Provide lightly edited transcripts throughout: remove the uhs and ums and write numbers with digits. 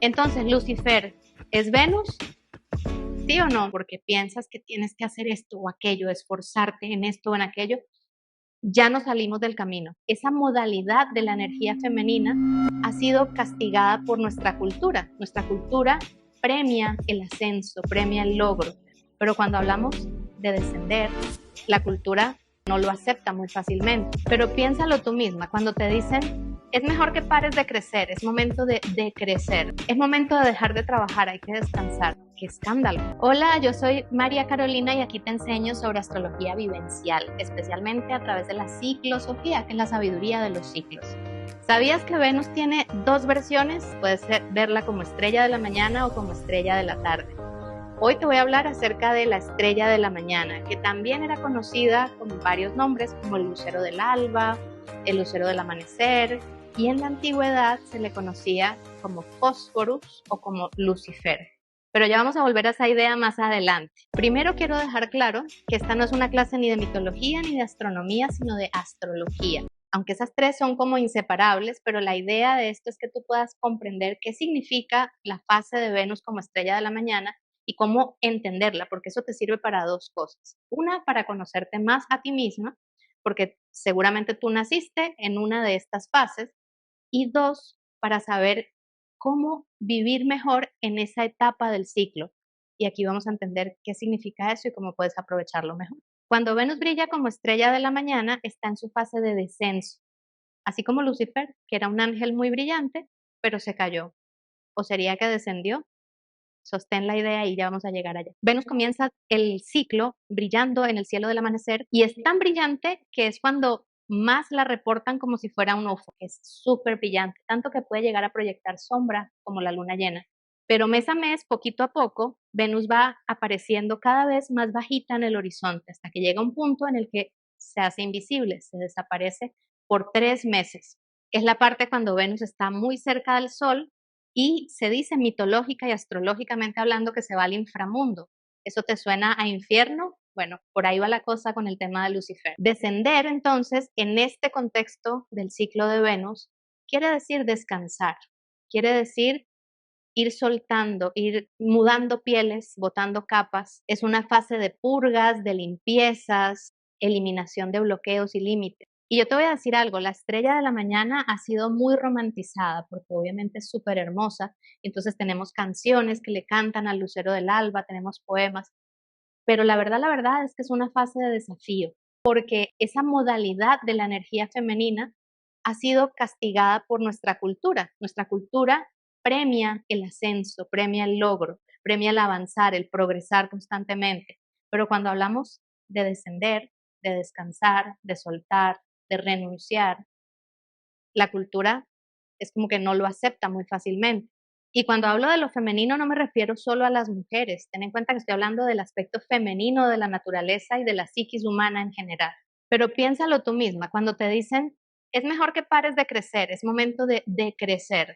Entonces, Lucifer, ¿es Venus? ¿Sí o no? Porque piensas que tienes que hacer esto o aquello, esforzarte en esto o en aquello, ya no salimos del camino. Esa modalidad de la energía femenina ha sido castigada por nuestra cultura. Nuestra cultura premia el ascenso, premia el logro, pero cuando hablamos de descender, la cultura no lo acepta muy fácilmente. Pero piénsalo tú misma, cuando te dicen es mejor que pares de crecer, es momento de crecer, es momento de dejar de trabajar, hay que descansar. ¡Qué escándalo! Hola, yo soy María Carolina y aquí te enseño sobre astrología vivencial, especialmente a través de la ciclosofía, que es la sabiduría de los ciclos. ¿Sabías que Venus tiene dos versiones? Puedes verla como estrella de la mañana o como estrella de la tarde. Hoy te voy a hablar acerca de la estrella de la mañana, que también era conocida con varios nombres, como el lucero del alba, el lucero del amanecer, y en la antigüedad se le conocía como Fósforus o como Lucifer. Pero ya vamos a volver a esa idea más adelante. Primero quiero dejar claro que esta no es una clase ni de mitología ni de astronomía, sino de astrología. Aunque esas tres son como inseparables, pero la idea de esto es que tú puedas comprender qué significa la fase de Venus como estrella de la mañana y cómo entenderla, porque eso te sirve para dos cosas. Una, para conocerte más a ti misma, porque seguramente tú naciste en una de estas fases, y dos, para saber cómo vivir mejor en esa etapa del ciclo. Y aquí vamos a entender qué significa eso y cómo puedes aprovecharlo mejor. Cuando Venus brilla como estrella de la mañana, está en su fase de descenso, así como Lucifer, que era un ángel muy brillante, pero se cayó. ¿O sería que descendió? Sostén la idea y ya vamos a llegar allá. Venus comienza el ciclo brillando en el cielo del amanecer y es tan brillante que es cuando más la reportan como si fuera un UFO, que es súper brillante, tanto que puede llegar a proyectar sombra como la luna llena. Pero mes a mes, poquito a poco, Venus va apareciendo cada vez más bajita en el horizonte hasta que llega un punto en el que se hace invisible, se desaparece por 3 meses. Es la parte cuando Venus está muy cerca del Sol y se dice mitológica y astrológicamente hablando que se va al inframundo. ¿Eso te suena a infierno? Bueno, por ahí va la cosa con el tema de Lucifer. Descender, entonces, en este contexto del ciclo de Venus, quiere decir descansar, quiere decir ir soltando, ir mudando pieles, botando capas. Es una fase de purgas, de limpiezas, eliminación de bloqueos y límites. Y yo te voy a decir algo, la estrella de la mañana ha sido muy romantizada porque obviamente es súper hermosa. Entonces tenemos canciones que le cantan al lucero del alba, tenemos poemas, pero la verdad es que es una fase de desafío porque esa modalidad de la energía femenina ha sido castigada por nuestra cultura. Nuestra cultura premia el ascenso, premia el logro, premia el avanzar, el progresar constantemente. Pero cuando hablamos de descender, de descansar, de soltar, de renunciar, la cultura es como que no lo acepta muy fácilmente. Y cuando hablo de lo femenino no me refiero solo a las mujeres, ten en cuenta que estoy hablando del aspecto femenino de la naturaleza y de la psiquis humana en general. Pero piénsalo tú misma, cuando te dicen, es mejor que pares de crecer, es momento de crecer,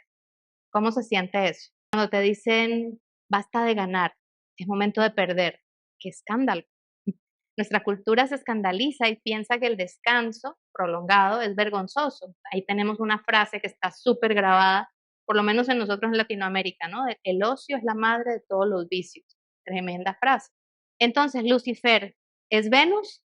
¿cómo se siente eso? Cuando te dicen, basta de ganar, es momento de perder, qué escándalo. Nuestra cultura se escandaliza y piensa que el descanso prolongado es vergonzoso. Ahí tenemos una frase que está súper grabada, por lo menos en nosotros en Latinoamérica, ¿no? El ocio es la madre de todos los vicios. Tremenda frase. Entonces, Lucifer, ¿es Venus?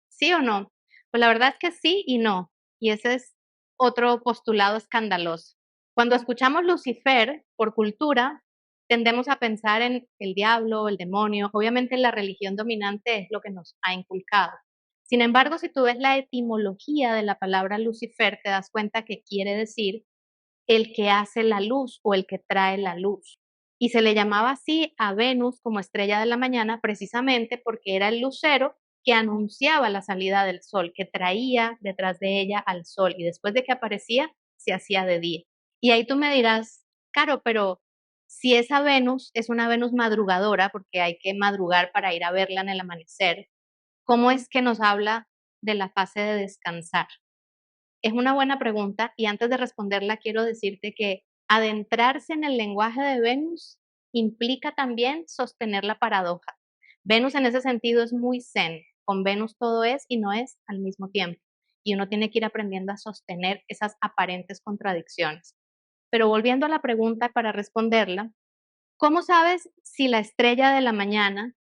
¿Sí o no? Pues la verdad es que sí y no. Y ese es otro postulado escandaloso. Cuando escuchamos Lucifer por cultura, tendemos a pensar en el diablo, el demonio. Obviamente la religión dominante es lo que nos ha inculcado. Sin embargo, si tú ves la etimología de la palabra Lucifer, te das cuenta que quiere decir el que hace la luz o el que trae la luz. Y se le llamaba así a Venus como estrella de la mañana precisamente porque era el lucero que anunciaba la salida del sol, que traía detrás de ella al sol y después de que aparecía se hacía de día. Y ahí tú me dirás, Caro, pero si esa Venus es una Venus madrugadora, porque hay que madrugar para ir a verla en el amanecer, ¿cómo es que nos habla de la fase de descansar? Es una buena pregunta y antes de responderla quiero decirte que adentrarse en el lenguaje de Venus implica también sostener la paradoja. Venus en ese sentido es muy zen. Con Venus todo es y no es al mismo tiempo. Y uno tiene que ir aprendiendo a sostener esas aparentes contradicciones. Pero volviendo a la pregunta para responderla, ¿cómo sabes si la estrella de la mañana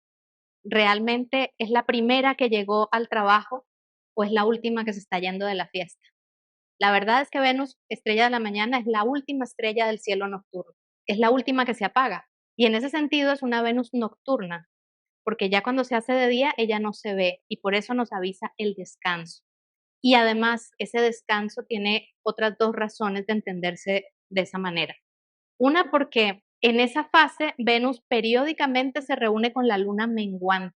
realmente es la primera que llegó al trabajo o es la última que se está yendo de la fiesta? La verdad es que Venus, estrella de la mañana, es la última estrella del cielo nocturno, es la última que se apaga. Y en ese sentido es una Venus nocturna, porque ya cuando se hace de día ella no se ve y por eso nos avisa el descanso. Y además ese descanso tiene otras dos razones de entenderse de esa manera. Una, porque en esa fase Venus periódicamente se reúne con la luna menguante.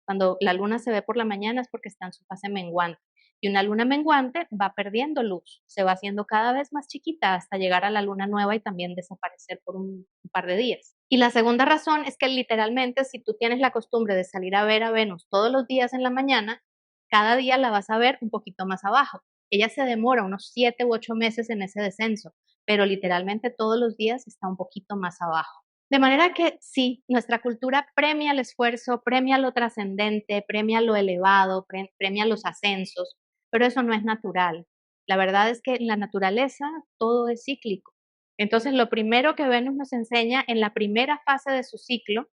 Cuando la luna se ve por la mañana es porque está en su fase menguante. Y una luna menguante va perdiendo luz, se va haciendo cada vez más chiquita hasta llegar a la luna nueva y también desaparecer por un par de días. Y la segunda razón es que literalmente si tú tienes la costumbre de salir a ver a Venus todos los días en la mañana, cada día la vas a ver un poquito más abajo. Ella se demora unos 7 u 8 meses en ese descenso, pero literalmente todos los días está un poquito más abajo. De manera que sí, nuestra cultura premia el esfuerzo, premia lo trascendente, premia lo elevado, premia los ascensos, pero eso no es natural. La verdad es que en la naturaleza todo es cíclico. Entonces, lo primero que Venus nos enseña en la primera fase de su ciclo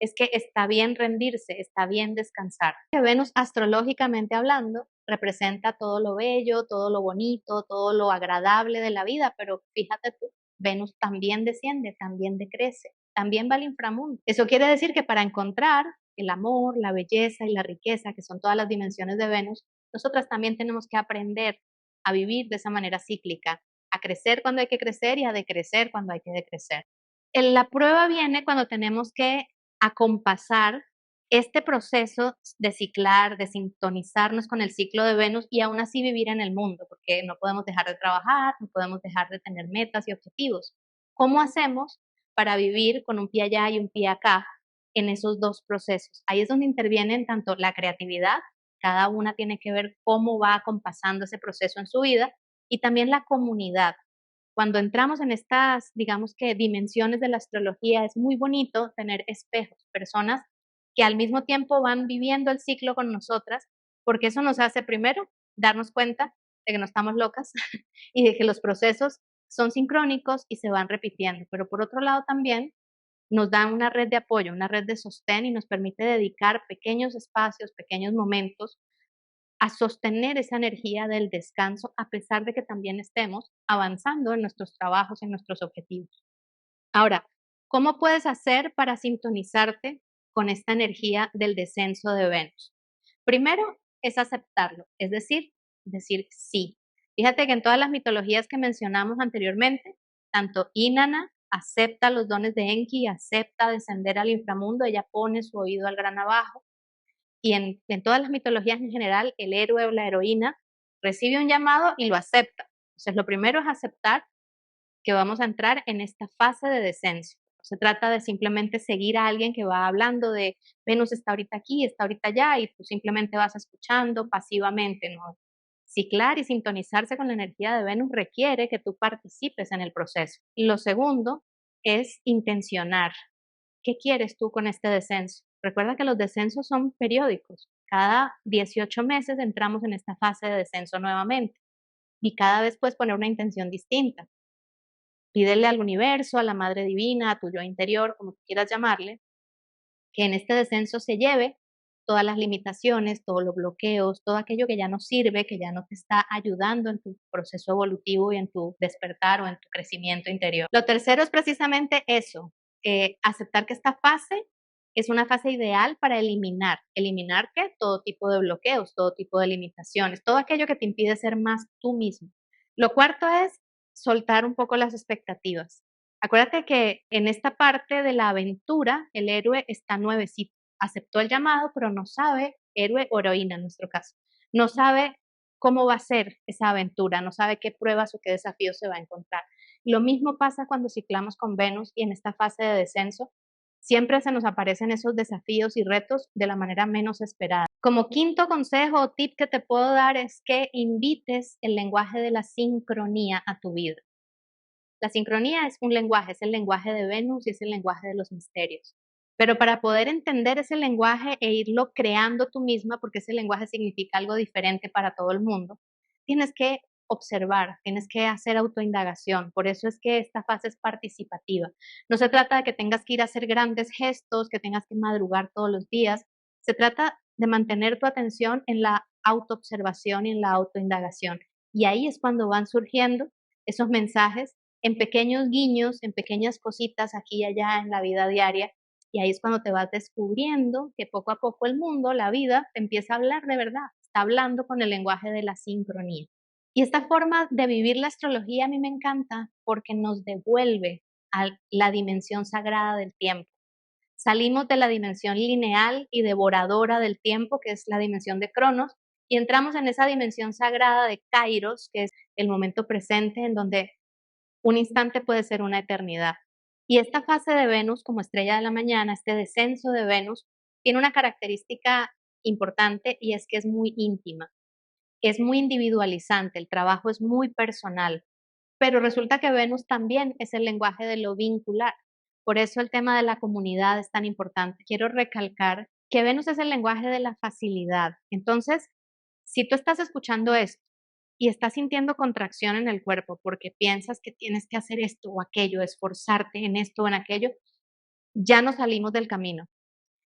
es que está bien rendirse, está bien descansar. Que Venus, astrológicamente hablando, representa todo lo bello, todo lo bonito, todo lo agradable de la vida, pero fíjate tú, Venus también desciende, también decrece, también va al inframundo. Eso quiere decir que para encontrar el amor, la belleza y la riqueza, que son todas las dimensiones de Venus, nosotras también tenemos que aprender a vivir de esa manera cíclica, a crecer cuando hay que crecer y a decrecer cuando hay que decrecer. La prueba viene cuando tenemos que acompasar este proceso de ciclar, de sintonizarnos con el ciclo de Venus y aún así vivir en el mundo, porque no podemos dejar de trabajar, no podemos dejar de tener metas y objetivos. ¿Cómo hacemos para vivir con un pie allá y un pie acá en esos dos procesos? Ahí es donde intervienen tanto la creatividad, cada una tiene que ver cómo va acompasando ese proceso en su vida, y también la comunidad. Cuando entramos en estas, digamos que dimensiones de la astrología, es muy bonito tener espejos, personas que al mismo tiempo van viviendo el ciclo con nosotras, porque eso nos hace primero darnos cuenta de que no estamos locas y de que los procesos son sincrónicos y se van repitiendo, pero por otro lado también nos da una red de apoyo, una red de sostén y nos permite dedicar pequeños espacios, pequeños momentos a sostener esa energía del descanso a pesar de que también estemos avanzando en nuestros trabajos y en nuestros objetivos. Ahora, ¿cómo puedes hacer para sintonizarte con esta energía del descenso de Venus? Primero es aceptarlo, es decir sí. Fíjate que en todas las mitologías que mencionamos anteriormente, tanto Inanna acepta los dones de Enki, acepta descender al inframundo, ella pone su oído al gran abajo, y en todas las mitologías en general, el héroe o la heroína recibe un llamado y lo acepta. Entonces, lo primero es aceptar que vamos a entrar en esta fase de descenso. No se trata de simplemente seguir a alguien que va hablando de Venus está ahorita aquí, está ahorita allá, y tú simplemente vas escuchando pasivamente, ¿no? Ciclar y sintonizarse con la energía de Venus requiere que tú participes en el proceso. Y lo segundo es intencionar. ¿Qué quieres tú con este descenso? Recuerda que los descensos son periódicos. Cada 18 meses entramos en esta fase de descenso nuevamente y cada vez puedes poner una intención distinta. Pídele al universo, a la Madre Divina, a tu yo interior, como quieras llamarle, que en este descenso se lleve todas las limitaciones, todos los bloqueos, todo aquello que ya no sirve, que ya no te está ayudando en tu proceso evolutivo y en tu despertar o en tu crecimiento interior. Lo tercero es precisamente eso, aceptar que esta fase es una fase ideal para eliminar ¿qué? Todo tipo de bloqueos, todo tipo de limitaciones, todo aquello que te impide ser más tú mismo. Lo cuarto es soltar un poco las expectativas. Acuérdate que en esta parte de la aventura el héroe está nuevecito, aceptó el llamado, pero no sabe, héroe o heroína en nuestro caso, no sabe cómo va a ser esa aventura, no sabe qué pruebas o qué desafíos se va a encontrar. Lo mismo pasa cuando ciclamos con Venus y en esta fase de descenso, siempre se nos aparecen esos desafíos y retos de la manera menos esperada. Como quinto consejo o tip que te puedo dar es que invites el lenguaje de la sincronía a tu vida. La sincronía es un lenguaje, es el lenguaje de Venus y es el lenguaje de los misterios. Pero para poder entender ese lenguaje e irlo creando tú misma, porque ese lenguaje significa algo diferente para todo el mundo, tienes que observar, tienes que hacer autoindagación. Por eso es que esta fase es participativa. No se trata de que tengas que ir a hacer grandes gestos, que tengas que madrugar todos los días. Se trata de mantener tu atención en la autoobservación y en la autoindagación. Y ahí es cuando van surgiendo esos mensajes en pequeños guiños, en pequeñas cositas aquí y allá en la vida diaria. Y ahí es cuando te vas descubriendo que poco a poco el mundo, la vida, te empieza a hablar de verdad. Está hablando con el lenguaje de la sincronía. Y esta forma de vivir la astrología a mí me encanta porque nos devuelve a la dimensión sagrada del tiempo. Salimos de la dimensión lineal y devoradora del tiempo, que es la dimensión de Cronos, y entramos en esa dimensión sagrada de Kairos, que es el momento presente en donde un instante puede ser una eternidad. Y esta fase de Venus como estrella de la mañana, este descenso de Venus, tiene una característica importante y es que es muy íntima, es muy individualizante, el trabajo es muy personal, pero resulta que Venus también es el lenguaje de lo vincular. Por eso el tema de la comunidad es tan importante. Quiero recalcar que Venus es el lenguaje de la facilidad. Entonces, si tú estás escuchando esto y estás sintiendo contracción en el cuerpo porque piensas que tienes que hacer esto o aquello, esforzarte en esto o en aquello, ya no salimos del camino.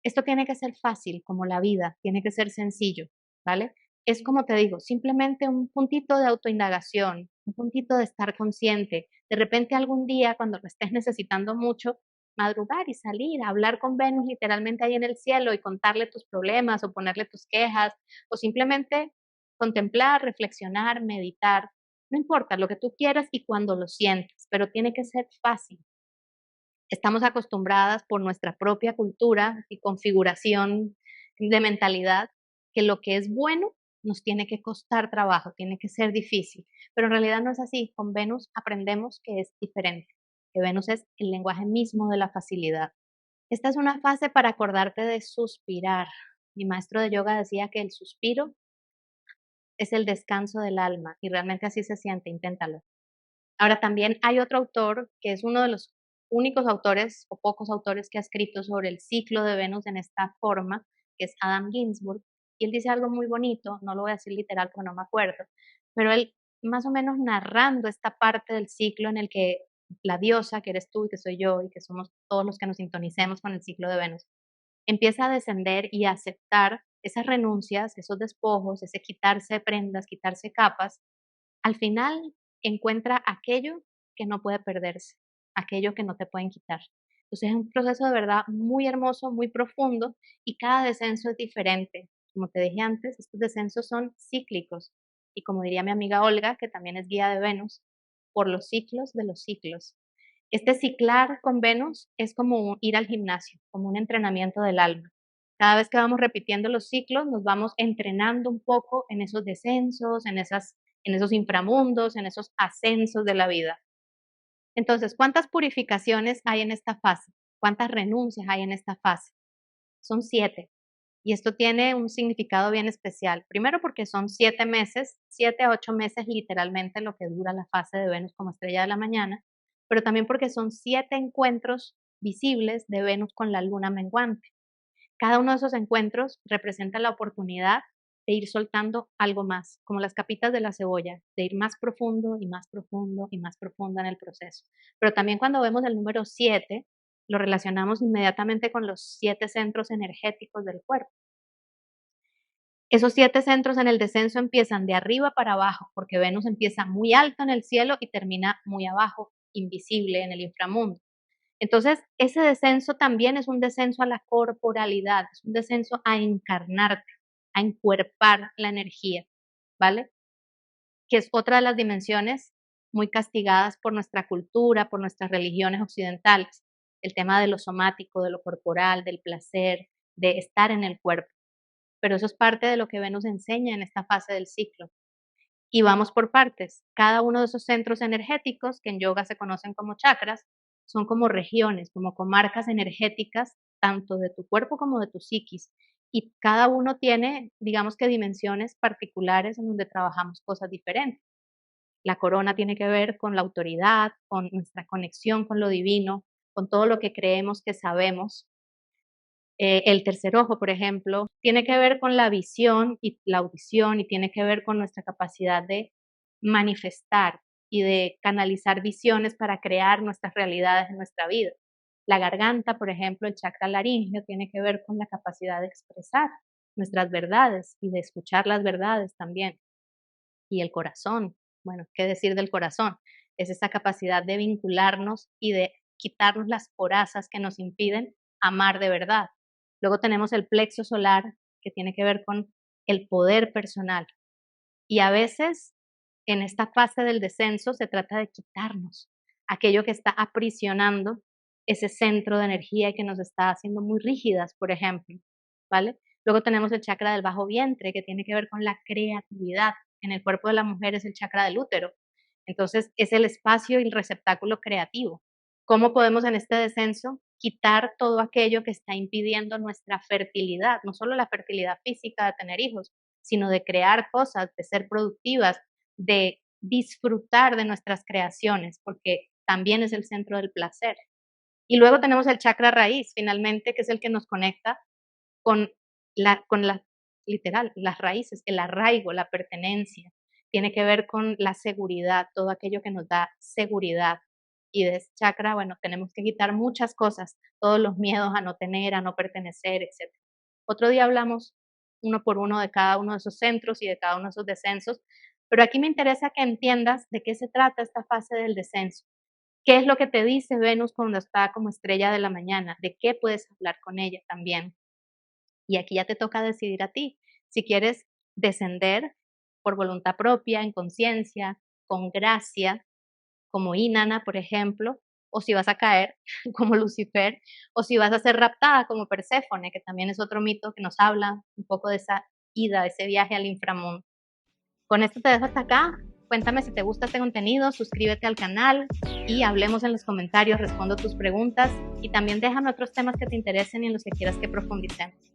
Esto tiene que ser fácil, como la vida, tiene que ser sencillo, ¿vale? Es como te digo, simplemente un puntito de autoindagación, un puntito de estar consciente. De repente algún día, cuando lo estés necesitando mucho, madrugar y salir a hablar con Venus literalmente ahí en el cielo y contarle tus problemas o ponerle tus quejas o simplemente contemplar, reflexionar, meditar. No importa lo que tú quieras y cuando lo sientas, pero tiene que ser fácil. Estamos acostumbradas por nuestra propia cultura y configuración de mentalidad que lo que es bueno nos tiene que costar trabajo, tiene que ser difícil, pero en realidad no es así. Con Venus aprendemos que es diferente, que Venus es el lenguaje mismo de la facilidad. Esta es una fase para acordarte de suspirar. Mi maestro de yoga decía que el suspiro es el descanso del alma y realmente así se siente, inténtalo. Ahora también hay otro autor que es uno de los únicos autores o pocos autores que ha escrito sobre el ciclo de Venus en esta forma, que es Adam Ginsburg, y él dice algo muy bonito, no lo voy a decir literal porque no me acuerdo, pero él más o menos narrando esta parte del ciclo en el que la diosa, que eres tú y que soy yo y que somos todos los que nos sintonicemos con el ciclo de Venus, empieza a descender y a aceptar esas renuncias, esos despojos, ese quitarse prendas, quitarse capas, al final encuentra aquello que no puede perderse, aquello que no te pueden quitar. Entonces es un proceso de verdad muy hermoso, muy profundo y cada descenso es diferente. Como te dije antes, estos descensos son cíclicos y como diría mi amiga Olga, que también es guía de Venus, por los ciclos de los ciclos. Este ciclar con Venus es como ir al gimnasio, como un entrenamiento del alma. Cada vez que vamos repitiendo los ciclos, nos vamos entrenando un poco en esos descensos, en esos inframundos, en esos ascensos de la vida. Entonces, ¿cuántas purificaciones hay en esta fase? ¿Cuántas renuncias hay en esta fase? Son 7. Y esto tiene un significado bien especial. Primero porque son 7 meses, 7 a 8 meses literalmente lo que dura la fase de Venus como estrella de la mañana, pero también porque son 7 encuentros visibles de Venus con la luna menguante. Cada uno de esos encuentros representa la oportunidad de ir soltando algo más, como las capitas de la cebolla, de ir más profundo y más profundo y más profundo en el proceso. Pero también cuando vemos el número 7, lo relacionamos inmediatamente con los 7 centros energéticos del cuerpo. Esos 7 centros en el descenso empiezan de arriba para abajo, porque Venus empieza muy alto en el cielo y termina muy abajo, invisible en el inframundo. Entonces, ese descenso también es un descenso a la corporalidad, es un descenso a encarnarte, a encuerpar la energía, ¿vale? Que es otra de las dimensiones muy castigadas por nuestra cultura, por nuestras religiones occidentales, el tema de lo somático, de lo corporal, del placer, de estar en el cuerpo. Pero eso es parte de lo que Venus enseña en esta fase del ciclo. Y vamos por partes. Cada uno de esos centros energéticos, que en yoga se conocen como chakras, son como regiones, como comarcas energéticas, tanto de tu cuerpo como de tu psiquis. Y cada uno tiene, digamos que dimensiones particulares en donde trabajamos cosas diferentes. La corona tiene que ver con la autoridad, con nuestra conexión con lo divino, con todo lo que creemos que sabemos. El tercer ojo, por ejemplo, tiene que ver con la visión y la audición y tiene que ver con nuestra capacidad de manifestar y de canalizar visiones para crear nuestras realidades en nuestra vida. La garganta, por ejemplo, el chakra laríngeo, tiene que ver con la capacidad de expresar nuestras verdades y de escuchar las verdades también. Y el corazón, bueno, ¿qué decir del corazón? Es esa capacidad de vincularnos y de quitarnos las corazas que nos impiden amar de verdad. Luego tenemos el plexo solar, que tiene que ver con el poder personal. Y a veces, en esta fase del descenso, se trata de quitarnos aquello que está aprisionando ese centro de energía y que nos está haciendo muy rígidas, por ejemplo, ¿vale? Luego tenemos el chakra del bajo vientre, que tiene que ver con la creatividad. En el cuerpo de la mujer es el chakra del útero. Entonces, es el espacio y el receptáculo creativo. ¿Cómo podemos en este descenso quitar todo aquello que está impidiendo nuestra fertilidad? No solo la fertilidad física de tener hijos, sino de crear cosas, de ser productivas, de disfrutar de nuestras creaciones, porque también es el centro del placer. Y luego tenemos el chakra raíz, finalmente, que es el que nos conecta con literal, las raíces, el arraigo, la pertenencia. Tiene que ver con la seguridad, todo aquello que nos da seguridad. Y de ese chakra, bueno, tenemos que quitar muchas cosas, todos los miedos a no tener, a no pertenecer, etc. Otro día hablamos uno por uno de cada uno de esos centros y de cada uno de esos descensos, pero aquí me interesa que entiendas de qué se trata esta fase del descenso. ¿Qué es lo que te dice Venus cuando está como estrella de la mañana? ¿De qué puedes hablar con ella también? Y aquí ya te toca decidir a ti si quieres descender por voluntad propia, en conciencia, con gracia, como Inanna, por ejemplo, o si vas a caer como Lucifer, o si vas a ser raptada como Perséfone, que también es otro mito que nos habla un poco de esa ida, ese viaje al inframundo. Con esto te dejo hasta acá. Cuéntame si te gusta este contenido, suscríbete al canal y hablemos en los comentarios, respondo tus preguntas y también déjame otros temas que te interesen y en los que quieras que profundicemos.